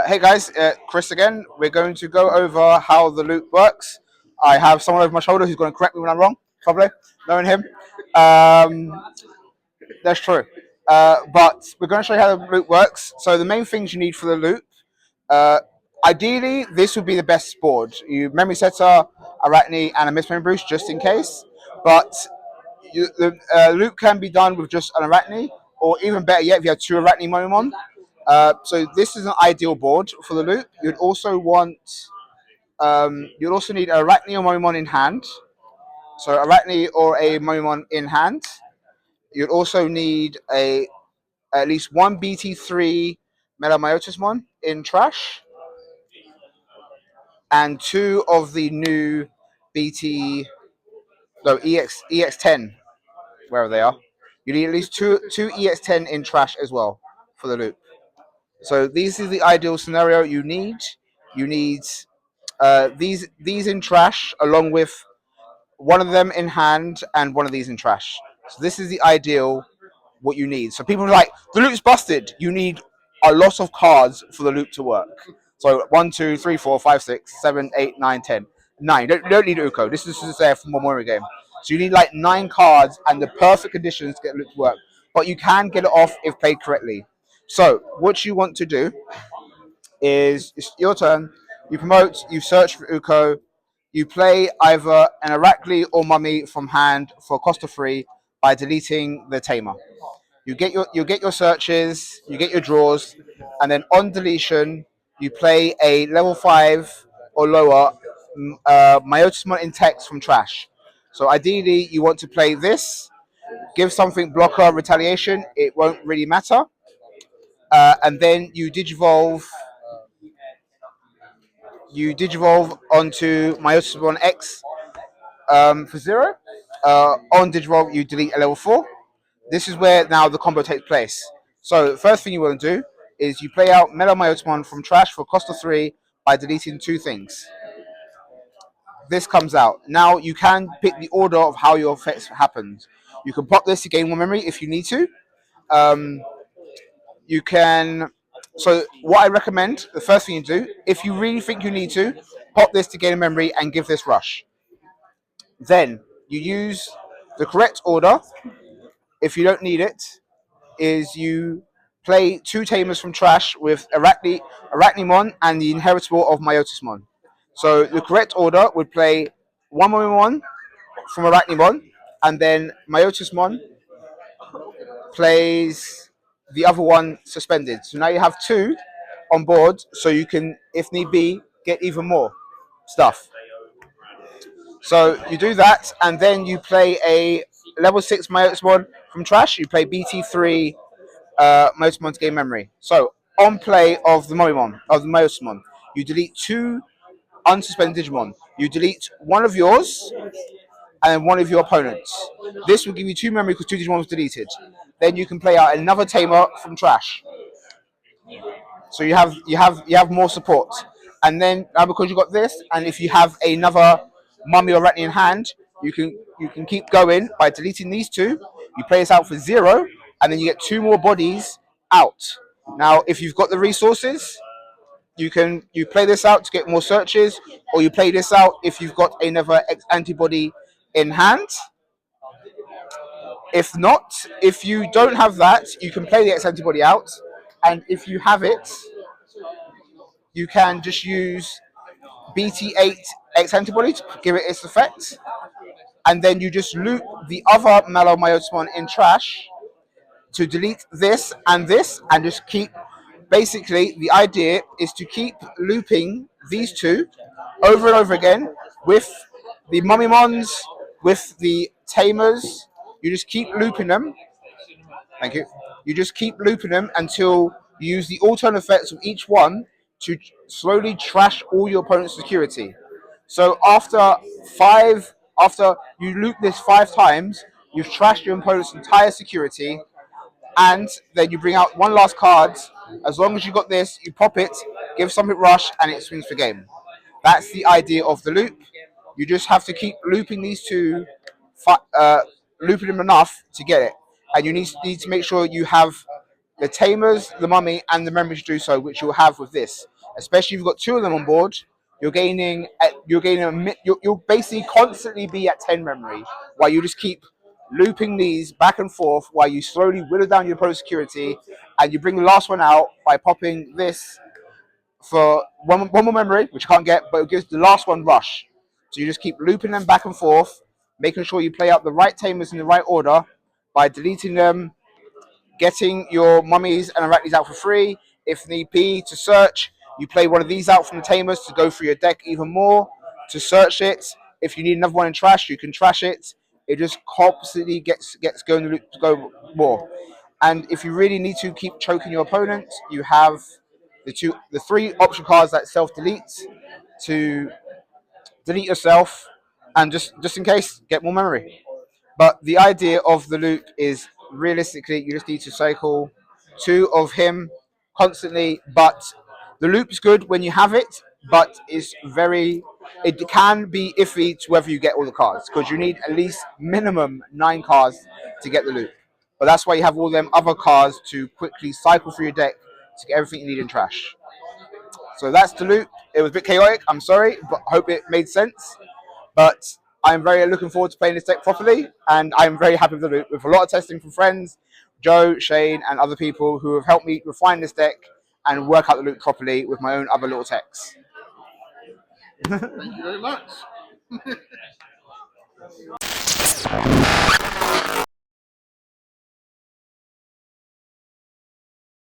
Hey guys, Chris again. We're going to go over how the loop works. I have someone over my shoulder who's going to correct me when I'm wrong, probably, knowing him. That's true. But we're going to show you how the loop works. So the main things you need for the loop, uh, ideally, this would be the best board. You memory setter, Arachne, and a mismemory boost just in case. But the loop can be done with just an Arachne, or even better yet, if you have two Arachne Momon. So this is an ideal board for the loop. You'd also need a Arachne or Momon in hand. So Arachne or a Momon in hand. You'd also need at least one BT3 Myotismon in trash, and two of the new EX10, wherever they are. You need at least two EX10 in trash as well for the loop. So this is the ideal scenario you need. You need these in trash along with one of them in hand and one of these in trash. So this is the ideal what you need. So people are like, the loop's busted. You need a lot of cards for the loop to work. So 1, 2, 3, 4, 5, 6, 7, 8, 9, 10. 9. You don't need Uko. This is just there for memory game. So you need like 9 cards and the perfect conditions to get the loop to work. But you can get it off if played correctly. So what you want to do is it's your turn. You promote, you search for Uko, you play either an Arachne or Mummy from hand for cost of 3 by deleting the Tamer. You get your searches, you get your draws, and then on deletion, you play a level 5 or lower Myotismon in text from trash. So ideally, you want to play this, give something blocker retaliation. It won't really matter, and then you digivolve onto Myotismon X for 0. On digivolve, you delete a level 4. This is where now the combo takes place. So the first thing you want to do is you play out Mellow Myotismon from trash for cost of 3 by deleting 2 things. This comes out. Now you can pick the order of how your effects happened. You can pop this to gain 1 memory if you need to. You can. So what I recommend, the first thing you do, if you really think you need to, pop this to gain a memory and give this rush. Then you use the correct order. If you don't need it, is you play 2 Tamers from trash with Arachnimon and the Inheritable of Myotismon. So the correct order would play 1 Momimon from Arachnimon, and then Myotismon plays the other one suspended. So now you have 2 on board, so you can, if need be, get even more stuff. So you do that, and then you play a level 6 Myotismon from trash. You play BT3 Myotismon's game memory. So on play of the Myotismon, you delete 2 unsuspended Digimon. You delete one of yours and then one of your opponents. This will give you 2 memory because 2 Digimon was deleted. Then you can play out another Tamer from trash. So you have more support. And then now because you got this, and if you have another Mummy or Arachne in hand, you can keep going by deleting these 2. You play this out for 0, and then you get 2 more bodies out. Now, if you've got the resources, you play this out to get more searches, or you play this out if you've got another antibody in hand. If not, if you don't have that, you can play the X antibody out, and if you have it, you can just use BT8 X antibody to give it its effect, and then you just loop the other Mallow Myotismon in trash to delete this, and just keep. Basically, the idea is to keep looping these 2 over and over again with the Mummymons, with the Tamers. You just keep looping them. Thank you. You just keep looping them until you use the alternate effects of each one to slowly trash all your opponent's security. So after you loop this 5 times, you've trashed your opponent's entire security, and then you bring out one last card. As long as you got this, you pop it, give something rush, and it swings for game. That's the idea of the loop. You just have to keep looping these 2 looping them enough to get it. And you need to make sure you have the tamers, the mummy, and the memory to do so, which you'll have with this. Especially if you've got two of them on board, you'll basically constantly be at 10 memory, while you just keep looping these back and forth while you slowly whittle down your pro security, and you bring the last one out by popping this for one more memory, which you can't get, but it gives the last one rush. So you just keep looping them back and forth, making sure you play out the right tamers in the right order by deleting them, getting your mummies and arachnids out for free. If need be, to search, you play one of these out from the tamers to go through your deck even more, to search it. If you need another one in trash, you can trash it. It just constantly gets going to go more. And if you really need to keep choking your opponent, you have the three option cards that self delete to delete yourself, and just in case, get more memory. But the idea of the loop is realistically, you just need to cycle two of him constantly. But the loop is good when you have it, but it can be iffy to whether you get all the cards, because you need at least minimum 9 cards to get the loop. But that's why you have all them other cards to quickly cycle through your deck to get everything you need in trash. So that's the loop. It was a bit chaotic, I'm sorry, but I hope it made sense. But I'm very looking forward to playing this deck properly, and I'm very happy with the loop. With a lot of testing from friends, Joe, Shane, and other people who have helped me refine this deck and work out the loop properly with my own other little techs. Thank you very much.